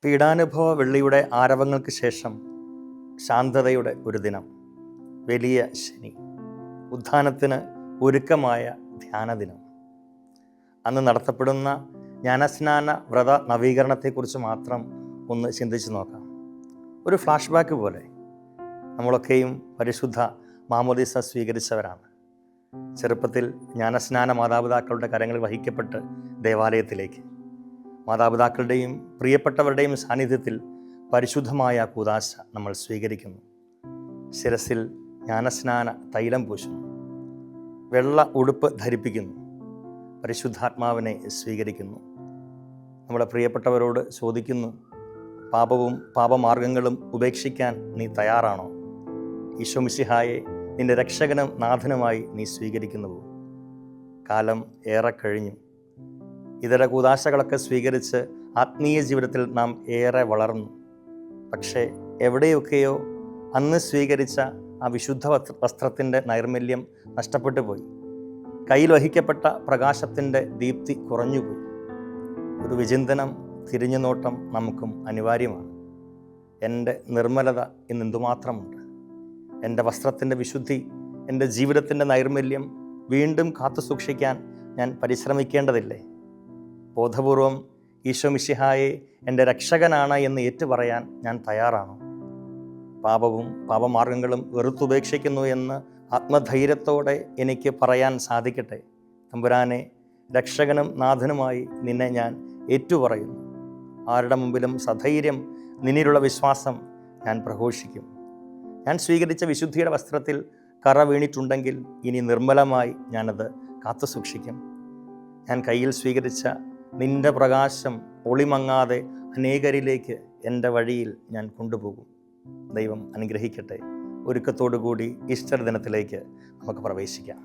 പീഡാനുഭവ വെള്ളിയുടെ ആരവങ്ങൾക്ക് ശേഷം ശാന്തതയുടെ ഒരു ദിനം, വലിയ ശനി, ഉത്ഥാനത്തിന് ഒരുക്കമായ ധ്യാനദിനം. അന്ന് നടത്തപ്പെടുന്ന ജ്ഞാനസ്നാന വ്രത നവീകരണത്തെക്കുറിച്ച് മാത്രം ഒന്ന് ചിന്തിച്ച് നോക്കാം. ഒരു ഫ്ലാഷ് ബാക്ക് പോലെ നമ്മളൊക്കെയും പരിശുദ്ധ മാമോദീസ സ്വീകരിച്ചവരാണ്. ചെറുപ്പത്തിൽ ജ്ഞാനസ്നാന മാതാപിതാക്കളുടെ കരങ്ങളിൽ വഹിക്കപ്പെട്ട് ദേവാലയത്തിലേക്ക്, മാതാപിതാക്കളുടെയും പ്രിയപ്പെട്ടവരുടെയും സാന്നിധ്യത്തിൽ പരിശുദ്ധമായ കൂദാശ നമ്മൾ സ്വീകരിക്കുന്നു. ശിരസിൽ ജ്ഞാനസ്നാന തൈലം പൂശുന്നു, വെള്ള ഉടുപ്പ് ധരിപ്പിക്കുന്നു, പരിശുദ്ധാത്മാവിനെ സ്വീകരിക്കുന്നു. നമ്മുടെ പ്രിയപ്പെട്ടവരോട് ചോദിക്കുന്നു, പാപവും പാപമാർഗങ്ങളും ഉപേക്ഷിക്കാൻ നീ തയ്യാറാണോ? ഈശോ മിശിഹായെ നിന്റെ രക്ഷകനും നാഥനുമായി നീ സ്വീകരിക്കുന്നുവോ? കാലം ഏറെ കഴിഞ്ഞു. ഇതര കൂദാശകളൊക്കെ സ്വീകരിച്ച് ആത്മീയ ജീവിതത്തിൽ നാം ഏറെ വളർന്നു. പക്ഷേ എവിടെയൊക്കെയോ അന്ന് സ്വീകരിച്ച ആ വിശുദ്ധ വസ്ത്രത്തിൻ്റെ നൈർമല്യം നഷ്ടപ്പെട്ടു പോയി. കയ്യിൽ വഹിക്കപ്പെട്ട പ്രകാശത്തിൻ്റെ ദീപ്തി കുറഞ്ഞുപോയി. ഒരു വിചിന്തനം, തിരിഞ്ഞുനോട്ടം നമുക്കും അനിവാര്യമാണ്. എൻ്റെ നിർമ്മലത ഇന്ന് എന്തുമാത്രമുണ്ട്? എൻ്റെ വസ്ത്രത്തിൻ്റെ വിശുദ്ധി, എൻ്റെ ജീവിതത്തിൻ്റെ നൈർമല്യം വീണ്ടും കാത്തു സൂക്ഷിക്കാൻ ഞാൻ പരിശ്രമിക്കേണ്ടതില്ലേ? ബോധപൂർവം ഈശോ മിശിഹായെ എൻ്റെ രക്ഷകനാണ് എന്ന് ഏറ്റുപറയാൻ ഞാൻ തയ്യാറാണോ? പാപവും പാപമാർഗങ്ങളും വെറുത്തുപേക്ഷിക്കുന്നു എന്ന് ആത്മധൈര്യത്തോടെ എനിക്ക് പറയാൻ സാധിക്കട്ടെ. തമ്പുരാനെ, രക്ഷകനും നാഥനുമായി നിന്നെ ഞാൻ ഏറ്റുപറയുന്നു. ആരുടെ മുമ്പിലും സധൈര്യം നിന്നിലുള്ള വിശ്വാസം ഞാൻ പ്രഘോഷിക്കും. ഞാൻ സ്വീകരിച്ച വിശുദ്ധിയുടെ വസ്ത്രത്തിൽ കറ വീണിട്ടുണ്ടെങ്കിൽ ഇനി നിർമ്മലമായി ഞാനത് കാത്തു സൂക്ഷിക്കും. ഞാൻ കയ്യിൽ സ്വീകരിച്ച നിന്റെ പ്രകാശം ഒളിമങ്ങാതെ അനേകരിലേക്ക് എൻ്റെ വഴിയിൽ ഞാൻ കൊണ്ടുപോകും. ദൈവം അനുഗ്രഹിക്കട്ടെ. ഒരുക്കത്തോടു കൂടി ഈസ്റ്റർ ദിനത്തിലേക്ക് നമുക്ക് പ്രവേശിക്കാം.